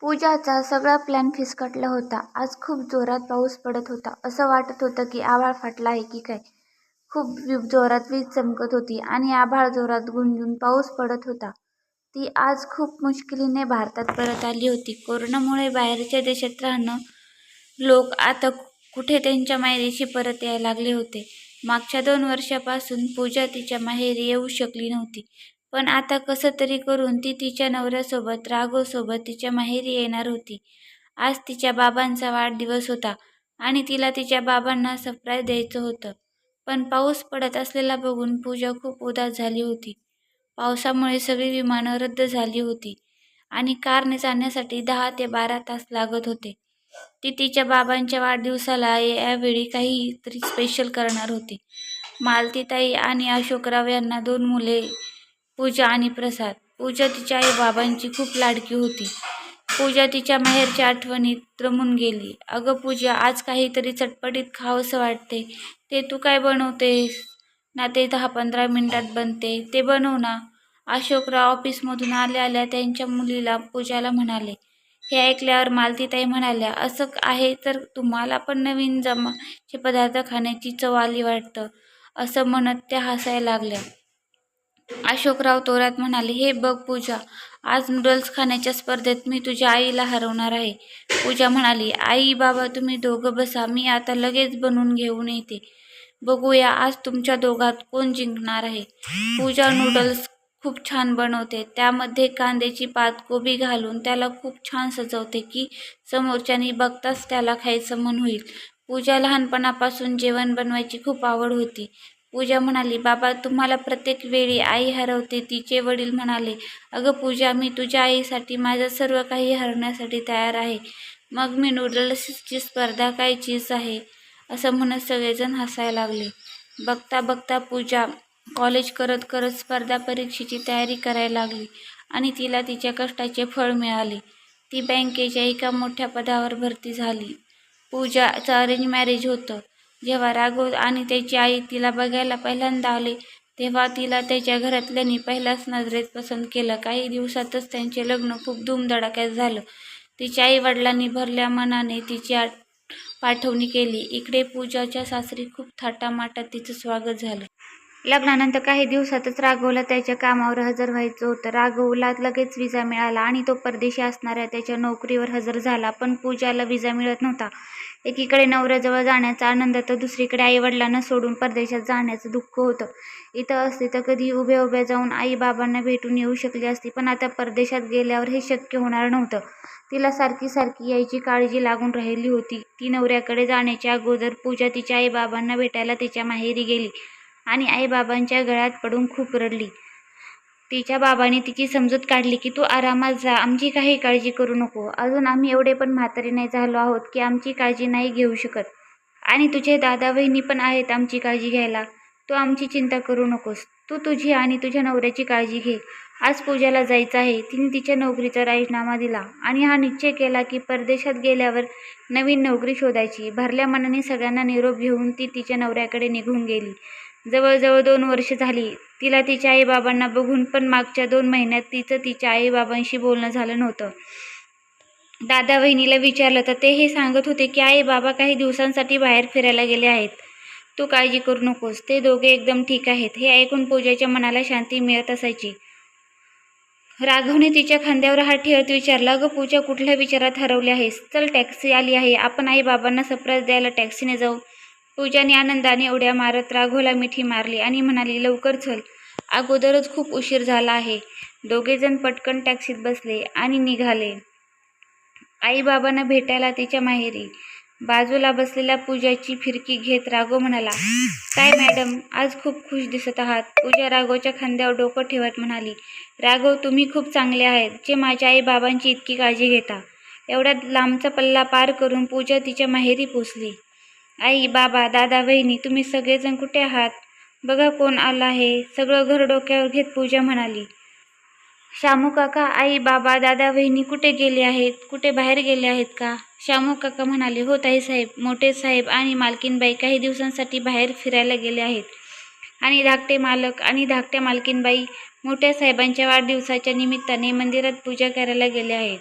पूजाचा सगळा प्लॅन फिसकटला होता. आज खूप जोरात पाऊस पडत होता. असं वाटत होतं की आभाळ फाटलं आहे की काय. खूप जोरात वीज चमकत होती आणि आभाळ जोरात गुंजून पाऊस पडत होता. ती आज खूप मुश्किलीने भारतात परत आली होती. कोरोनामुळे बाहेरच्या देशात राहणं लोक आता कुठे त्यांच्या माहेरीशी परत यायला लागले होते. मागच्या 2 वर्षापासून पूजा तिच्या माहेरी येऊ शकली नव्हती. पण आता कसं तरी करून ती तिच्या नवऱ्यासोबत राघवसोबत तिच्या माहेरी येणार होती. आज तिच्या बाबांचा वाढदिवस होता आणि तिला तिच्या बाबांना सरप्राईज द्यायचं होतं. पण पाऊस पडत असलेला बघून पूजा खूप उदास झाली होती. पावसामुळे सगळी विमानं रद्द झाली होती आणि कारने जाण्यासाठी 10 ते 12 तास लागत होते. ती तिच्या बाबांच्या वाढदिवसाला यावेळी काहीतरी स्पेशल करणार होती. मालतीताई आणि अशोकराव यांना 2 मुले, पूजा आणि प्रसाद. पूजा तिच्या आई बाबांची खूप लाडकी होती. पूजा तिच्या माहेरच्या आठवणीत रमून गेली. अगं पूजा, आज काहीतरी चटपटीत खावंसं वाटते. ते तू काय बनवतेस ना, ते 10-15 मिनिटात बनते, ते बनव ना. अशोकराव ऑफिसमधून आल्या आल्या त्यांच्या मुलीला पूजाला म्हणाले. हे ऐकल्यावर मालतीताई म्हणाल्या, असं आहे तर तुम्हाला पण नवीन जमाचे पदार्थ खाण्याची चव आली वाटतं, असं म्हणत त्या हसायला लागल्या. अशोकराव तोरात म्हणाले, हे बघ पूजा, आज नूडल्स खाण्याच्या स्पर्धेत मी तुझ्या आईला हरवणार आहे. पूजा म्हणाली, आई बाबा तुम्ही दोघं बसा, मी आता लगेच बनवून घेऊन येते. बघूया आज तुमच्या दोघात कोण जिंकणार आहे. पूजा नूडल्स खूप छान बनवते. त्यामध्ये कांद्याची पात कोबी घालून त्याला खूप छान सजवते की समोरच्यानी बघताच त्याला खायचं मन होईल. पूजा लहानपणापासून जेवण बनवायची खूप आवड होती. पूजा म्हणाली, बाबा तुम्हाला प्रत्येक वेळी आई हरवते. तिचे वडील म्हणाले, अगं पूजा, मी तुझ्या आईसाठी माझं सर्व काही हरवण्यासाठी तयार आहे. मग मी नूडल्सची स्पर्धा काय चीज आहे, असं म्हणत सगळेजण हसायला लागले. बघता बघता पूजा कॉलेज करत करत स्पर्धा परीक्षेची तयारी करायला लागली आणि तिला तिच्या कष्टाचे फळ मिळाले. ती बँकेच्या एका मोठ्या पदावर भरती झाली. पूजाचं अरेंज मॅरेज होतं. जेव्हा राघव आणि त्याची आई तिला बघायला पहिल्यांदा आले तेव्हा तिला त्याच्या घरातल्यांनी पहिल्याच नजरेत पसंत केलं. काही दिवसातच त्यांचे लग्न खूप धूमधडाक्यात झालं. तिच्या आई वडिलांनी भरल्या मनाने तिची पाठवणी केली. इकडे पूजाच्या सासरी खूप थाटामाटात तिचं स्वागत झालं. लग्नानंतर काही दिवसातच राघवला त्याच्या कामावर हजर व्हायचं होतं. राघवला लगेच विजा मिळाला आणि तो परदेशी असणाऱ्या त्याच्या नोकरीवर हजर झाला. पण पूजाला विजा मिळत नव्हता. एकीकडे नवऱ्याजवळ जाण्याचा आनंद तर दुसरीकडे आईवडिलांना सोडून परदेशात जाण्याचं दुःख होतं. इथं असते तर कधी उभ्या उभ्या जाऊन आई बाबांना भेटून येऊ शकली असती, पण आता परदेशात गेल्यावर हे शक्य होणार नव्हतं. तिला सारखी सारखी यायची काळजी लागून राहिली होती. ती नवऱ्याकडे जाण्याच्या अगोदर पूजा तिच्या आई बाबांना भेटायला तिच्या माहेरी गेली आणि आई बाबांच्या गळ्यात पडून खूप रडली. तिच्या बाबांनी तिची समजूत काढली की तू आरामात जा, आमची काही काळजी करू नको. अजून आम्ही एवढे पण म्हातारे नाही झालो आहोत की आमची काळजी नाही घेऊ शकत. आणि तुझे दादा वहिनी पण आहेत आमची काळजी घ्यायला. तू आमची चिंता करू नकोस. तू तुझी आणि तुझ्या नवऱ्याची काळजी घे. आज पूजाला जायचं आहे. तिने तिच्या नोकरीचा राजीनामा दिला आणि हा निश्चय केला की परदेशात गेल्यावर नवीन नोकरी शोधायची. भरल्या मनाने सगळ्यांना निरोप घेऊन ती तिच्या नवऱ्याकडे निघून गेली. जवळजवळ 2 वर्ष झाली तिला तिच्या आई बाबांना बघून, पण मागच्या 2 महिन्यात तिचं तिच्या आई बाबांशी बोलणं झालं नव्हतं. दादा वहिनीला विचारलं तर ते हे सांगत होते की आई बाबा काही दिवसांसाठी बाहेर फिरायला गेले आहेत. तू काळजी करू नकोस, ते दोघे एकदम ठीक आहेत. हे ऐकून पूजाच्या मनाला शांती मिळत असायची. राघवने तिच्या खांद्यावर हात ठेवत विचारलं, अगं पूजा, कुठल्या विचारात हरवली आहेस? चल, टॅक्सी आली आहे, आपण आई बाबांना सरप्राईज द्यायला टॅक्सीने जाऊ. पूजाने आनंदाने उड्या मारत राघवला मिठी मारली आणि म्हणाली, लवकर चल, अगोदरच खूप उशीर झाला आहे. दोघेजण पटकन टॅक्सीत बसले आणि निघाले आई बाबांना भेटायला तिच्या माहेरी. बाजूला बसलेल्या पूजाची फिरकी घेत राघव म्हणाला, काय मॅडम, आज खूप खुश दिसत आहात. पूजा राघवच्या खांद्यावर डोकं ठेवत म्हणाली, राघव, तुम्ही खूप चांगले आहेत जे माझ्या आई बाबांची इतकी काळजी घेता. एवढ्या लांबचा पल्ला पार करून पूजा तिच्या माहेरी पोचली. आई बाबा, दादा वहिनी, तुम्ही सगळेजण कुठे आहात? बघा कोण आलं आहे. सगळं घर डोक्यावर घेत पूजा म्हणाली, शामू काका, आई बाबा, दादा वहिनी कुठे गेले आहेत? कुठे बाहेर गेले आहेत का? शामू काका म्हणाले, हो ताईसाहेब, मोठे साहेब आणि मालकीनबाई काही दिवसांसाठी बाहेर फिरायला गेले आहेत आणि धाकटे मालक आणि धाकट्या मालकीनबाई मोठ्या साहेबांच्या वाढदिवसाच्या निमित्ताने मंदिरात पूजा करायला गेले आहेत.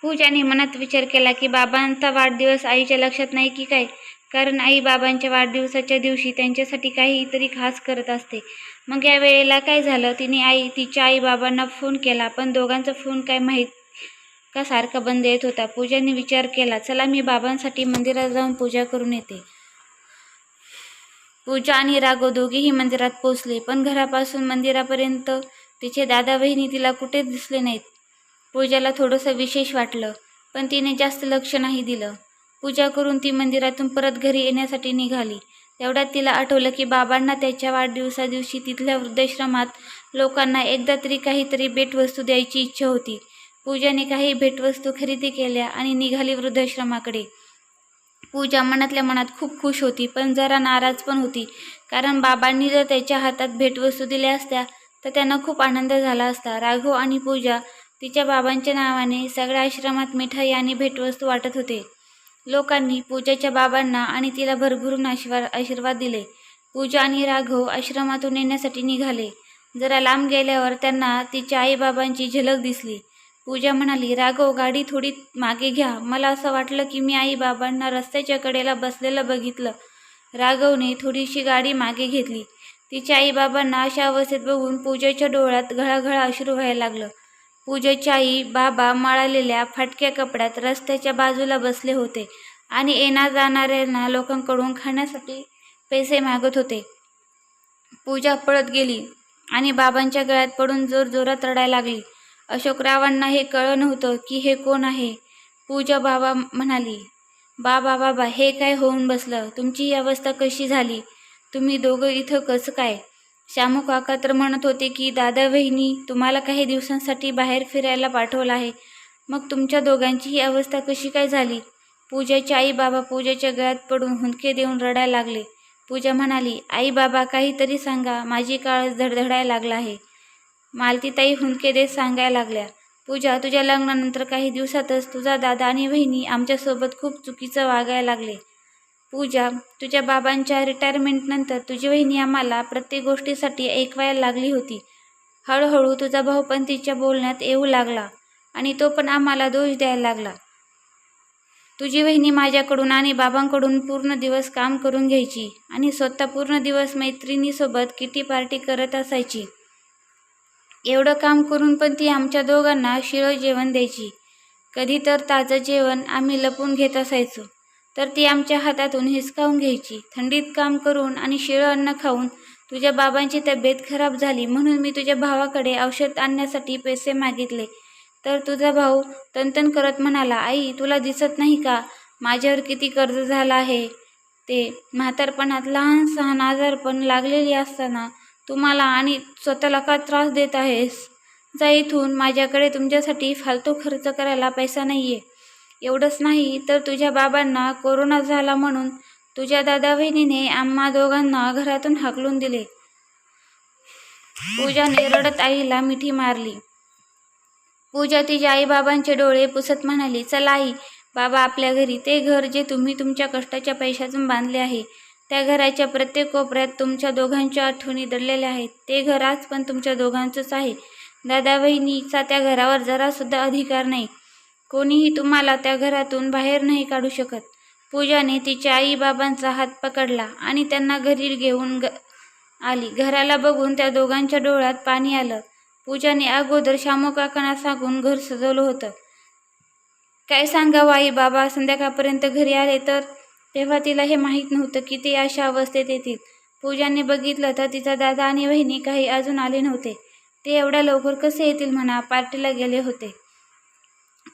पूजाने मनात विचार केला की बाबांचा वाढदिवस आईच्या लक्षात नाही की काय, कारण आई बाबांच्या वाढदिवसाच्या दिवशी त्यांच्यासाठी काहीतरी खास करत असते. मग या वेळेला काय झालं? तिने तिच्या आई बाबांना फोन केला, पण दोघांचा फोन काय माहीत का सारखा बंद येत होता. पूजाने विचार केला, चला मी बाबांसाठी मंदिरात जाऊन पूजा करून येते. पूजा आणि राघव दोघेही मंदिरात पोचले, पण घरापासून मंदिरापर्यंत तिचे दादा वहिनी तिला कुठेच दिसले नाहीत. पूजाला थोडंसं विशेष वाटलं, पण तिने जास्त लक्ष नाही दिलं. पूजा करून ती मंदिरातून परत घरी येण्यासाठी निघाली. तेवढ्यात तिला आठवलं की बाबांना त्याच्या वाढदिवसादिवशी तिथल्या वृद्धाश्रमात लोकांना एकदा तरी काहीतरी भेटवस्तू द्यायची इच्छा होती. पूजाने काही भेटवस्तू खरेदी केल्या आणि निघाली वृद्धाश्रमाकडे. पूजा मनातल्या मनात खूप खुश होती, पण जरा नाराज पण होती, कारण बाबांनी जर त्याच्या हातात भेटवस्तू दिल्या असत्या तर त्यांना खूप आनंद झाला असता. राघव आणि पूजा तिच्या बाबांच्या नावाने सगळ्या आश्रमात मिठाई आणि भेटवस्तू वाटत होते. लोकांनी पूजाच्या बाबांना आणि तिला भरभरून आशीर्वाद दिले. पूजा आणि राघव आश्रमातून येण्यासाठी निघाले. जरा लांब गेल्यावर त्यांना तिच्या आईबाबांची झलक दिसली. पूजा म्हणाली, राघव, गाडी थोडी मागे घ्या. मला असं वाटलं की मी आई बाबांना रस्त्याच्या कडेला बसलेलं बघितलं. राघवने थोडीशी गाडी मागे घेतली. तिच्या आई बाबांना अशा अवस्थेत बघून पूजाच्या डोळ्यात घळाघळा अश्रू व्हायला लागलं. पूजाचे आई बाबा मळालेल्या फाटक्या कपड्यात रस्त्याच्या बाजूला बसले होते आणि येणा जाणाऱ्यांना लोकांकडून खाण्यासाठी पैसे मागत होते. पूजा पळत गेली आणि बाबांच्या गळ्यात पडून जोरजोरात रडायला लागली. अशोकरावांना हे कळलं नव्हतं की हे कोण आहे. पूजा बाबा म्हणाली, बाबा बाबा, हे काय होऊन बसलं? तुमची ही अवस्था कशी झाली? तुम्ही दोघं इथं कसं काय? श्यामू काका तर म्हणत होते की दादा वहिनी तुम्हाला काही दिवसांसाठी बाहेर फिरायला पाठवलं आहे. मग तुमच्या दोघांची ही अवस्था कशी काय झाली? पूजाचे आई बाबा पूजाच्या गळ्यात पडून हुंदके देऊन रडायला लागले. पूजा म्हणाली, आई बाबा, काहीतरी सांगा, माझी काळज धडधडायला लागला आहे. मालतीताई हुंदके देत सांगायला लागल्या, पूजा, तुझ्या लग्नानंतर काही दिवसातच तुझा दादा आणि वहिनी आमच्यासोबत खूप चुकीचं वागायला लागले. पूजा, तुझ्या बाबांच्या रिटायरमेंटनंतर तुझी वहिनी आम्हाला प्रत्येक गोष्टीसाठी ऐकवायला लागली होती. हळूहळू तुझा भाऊ पण तिच्या बोलण्यात येऊ लागला आणि तो पण आम्हाला दोष द्यायला लागला. तुझी वहिनी माझ्याकडून आणि बाबांकडून पूर्ण दिवस काम करून घ्यायची आणि स्वतः पूर्ण दिवस मैत्रिणीसोबत किटी पार्टी करत असायची. एवढं काम करून पण ती आमच्या दोघांना शिळं जेवण द्यायची. कधी तर ताजं जेवण आम्ही लपून घेत असायचो तर ती आमच्या हातातून हिसकावून घ्यायची. थंडीत काम करून आणि शिळं अन्न खाऊन तुझ्या बाबांची तब्येत खराब झाली, म्हणून मी तुझ्या भावाकडे औषध आणण्यासाठी पैसे मागितले. तर तुझा भाऊ तनतन करत म्हणाला, आई, तुला दिसत नाही का माझ्यावर किती कर्ज झालं आहे ते? म्हातारपणात लहान सहान आजारपण लागलेली असताना तुम्हाला आणि स्वतःला का त्रास देत आहेस? जा इथून. माझ्याकडे तुमच्यासाठी फालतू खर्च करायला पैसा नाहीये. एवढंच नाही तर तुझ्या बाबांना कोरोना झाला म्हणून तुझ्या दादा वहिनीने आम्हा दोघांना घरातून हाकलून दिले. पूजाने रडत आईला मिठी मारली. पूजा तिच्या आई बाबांचे डोळे पुसत म्हणाली, चला आई बाबा आपल्या घरी. ते घर जे तुम्ही तुमच्या कष्टाच्या पैशातून बांधले आहे, त्या घराच्या प्रत्येक कोपऱ्यात तुमच्या दोघांच्या आठवणी दडलेल्या आहेत. ते घर आज पण तुमच्या दोघांचंच आहे. दादा वहिनीचा त्या घरावर जरासुद्धा अधिकार नाही. कोणीही तुम्हाला त्या घरातून बाहेर नाही काढू शकत. पूजाने तिच्या आई बाबांचा हात पकडला आणि त्यांना घरी घेऊन आली. घराला बघून त्या दोघांच्या डोळ्यात पाणी आलं. पूजाने अगोदर श्यामू काकांना सांगून घर सजवलं होतं. काय सांगावं आई बाबा संध्याकाळपर्यंत घरी आले तर? तेव्हा तिला हे माहीत नव्हतं की ते अशा अवस्थेत येतील. पूजाने बघितलं तर तिचा दादा आणि वहिनी काही अजून आले नव्हते. ते एवढ्या लवकर कसे येतील म्हणा, पार्टीला गेले होते.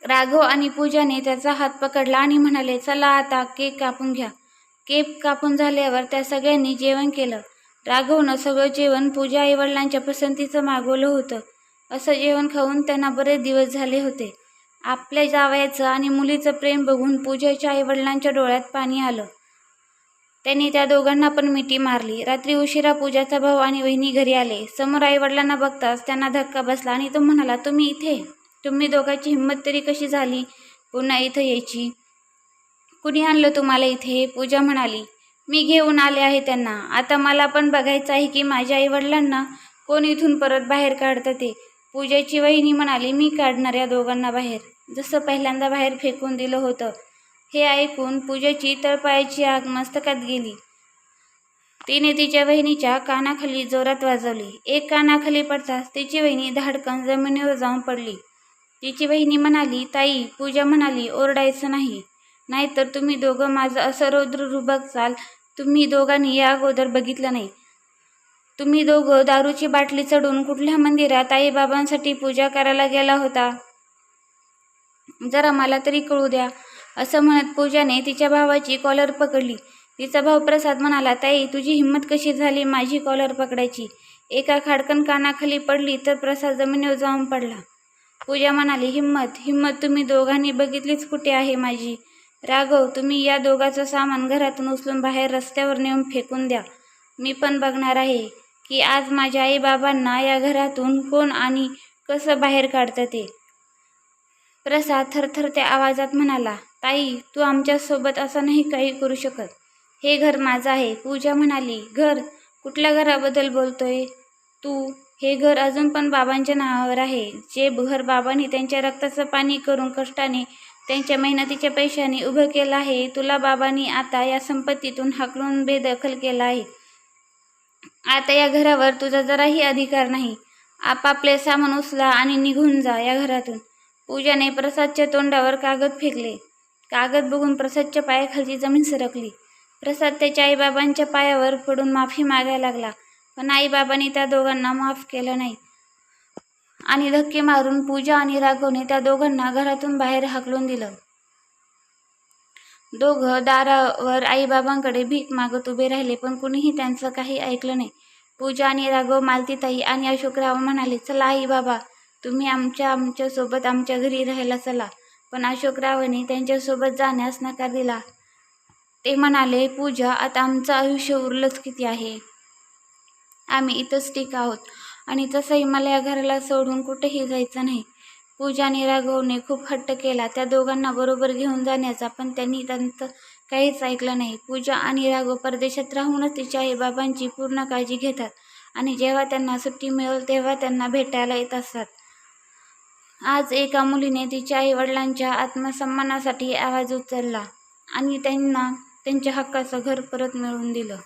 राघव आणि पूजाने त्याचा हात पकडला आणि म्हणाले, चला आता केक कापून घ्या. केक कापून झाल्यावर त्या सगळ्यांनी जेवण केलं. राघवनं सगळं जेवण पूजा आईवडिलांच्या पसंतीचं मागवलं होतं. असं जेवण खाऊन त्यांना बरेच दिवस झाले होते. आपल्या जावयाचं आणि मुलीचं प्रेम बघून पूजाच्या आईवडिलांच्या डोळ्यात पाणी आलं. त्यांनी त्या दोघांना पण मिठी मारली. रात्री उशिरा पूजाचा भाऊ आणि वहिनी घरी आले. समोर आईवडिलांना बघताच त्यांना धक्का बसला आणि तो म्हणाला, तुम्ही इथे? तुम्ही दोघांची हिंमत तरी कशी झाली पुन्हा इथं यायची? कुणी आणलं तुम्हाला इथे? पूजा म्हणाली, मी घेऊन आले आहे त्यांना. आता मला पण बघायचं आहे की माझ्या आईवडिलांना कोण इथून परत बाहेर काढतं ते. पूजाची वहिनी म्हणाली, मी काढणार या दोघांना बाहेर, जसं पहिल्यांदा बाहेर फेकून दिलं होतं. हे ऐकून पूजाची तळपायाची आग मस्तकात गेली. तिने तिच्या वहिनीच्या कानाखाली जोरात वाजवली. एक कानाखाली पडताच तिची वहिनी धाडकन जमिनीवर जाऊन पडली. तिची वहिनी म्हणाली, ताई. पूजा म्हणाली, ओरडायचं नाही, नाहीतर तुम्ही दोघं माझं असं रौद्र रूप बघचाल. तुम्ही दोघांनी या अगोदर बघितलं नाही. तुम्ही दोघं दारूची बाटली चढून कुठल्या मंदिरात आईबाबांसाठी पूजा करायला गेला होता? जरा मला तरी कळू द्या. असं म्हणत पूजाने तिच्या भावाची कॉलर पकडली. तिचा भाऊ प्रसाद म्हणाला, ताई, तुझी हिंमत कशी झाली माझी कॉलर पकडायची? एका खाडकन कानाखाली पडली तर प्रसाद जमिनीवर जाऊन पडला. पूजा म्हणाली, हिम्मत तुम्ही दोघांनी बघितलीच कुठे आहे माझी? राघव, तुम्ही या दोघांचं सामान घरातून उचलून बाहेर रस्त्यावर नेऊन फेकून द्या. मी पण बघणार आहे की आज माझ्या आईबाबांना या घरातून कोण आणि कसं बाहेर काढतं ते. प्रसाद थरथरत्या आवाजात म्हणाला, ताई, तू आमच्यासोबत असं नाही काही करू शकत. हे घर माझं आहे. पूजा म्हणाली, घर? कुठल्या घराबद्दल बोलतोय तू? हे घर अजून पण बाबांच्या नावावर आहे. जे घर बाबांनी त्यांच्या रक्ताचं पाणी करून कष्टाने त्यांच्या मेहनतीच्या पैशाने उभं केलं आहे, तुला बाबांनी आता या संपत्तीतून हाकलून बेदखल केलं आहे. आता या घरावर तुझा जराही अधिकार नाही. आपापले सामान उचला आणि निघून जा या घरातून. पूजाने प्रसादच्या तोंडावर कागद फेकले. कागद बघून प्रसादच्या पायाखालची जमीन सरकली. प्रसाद त्याच्या आईबाबांच्या पायावर पडून माफी मागायला लागला, पण आईबाबांनी त्या दोघांना माफ केलं नाही आणि धक्के मारून पूजा आणि राघवने त्या दोघांना घरातून बाहेर हाकलून दिलं. दोघं दारावर आईबाबांकडे भीक मागत उभे राहिले, पण कुणीही त्यांचं काही ऐकलं नाही. पूजा आणि राघव, मालतीताई आणि अशोकराव म्हणाले, चला आई बाबा, तुम्ही आमच्यासोबत आमच्या घरी राहायला चला. पण अशोकरावांनी त्यांच्यासोबत जाण्यास नकार दिला. ते म्हणाले, पूजा, आता आमचं आयुष्य उरलंच किती आहे? आम्ही इथंच ठीक आहोत आणि तसंही मला या घराला सोडून कुठेही जायचं नाही. पूजा आणि राघवने खूप हट्ट केला त्या दोघांना बरोबर घेऊन जाण्याचा, पण त्यांनी त्यांचं काहीच ऐकलं नाही. पूजा आणि राघव परदेशात राहूनच तिच्या आईबाबांची पूर्ण काळजी घेतात आणि जेव्हा त्यांना सुट्टी मिळेल तेव्हा त्यांना भेटायला येत असतात. आज एका मुलीने तिच्या आईवडिलांच्या आत्मसन्मानासाठी आवाज उचलला आणि त्यांना त्यांच्या हक्काचं घर परत मिळवून दिलं.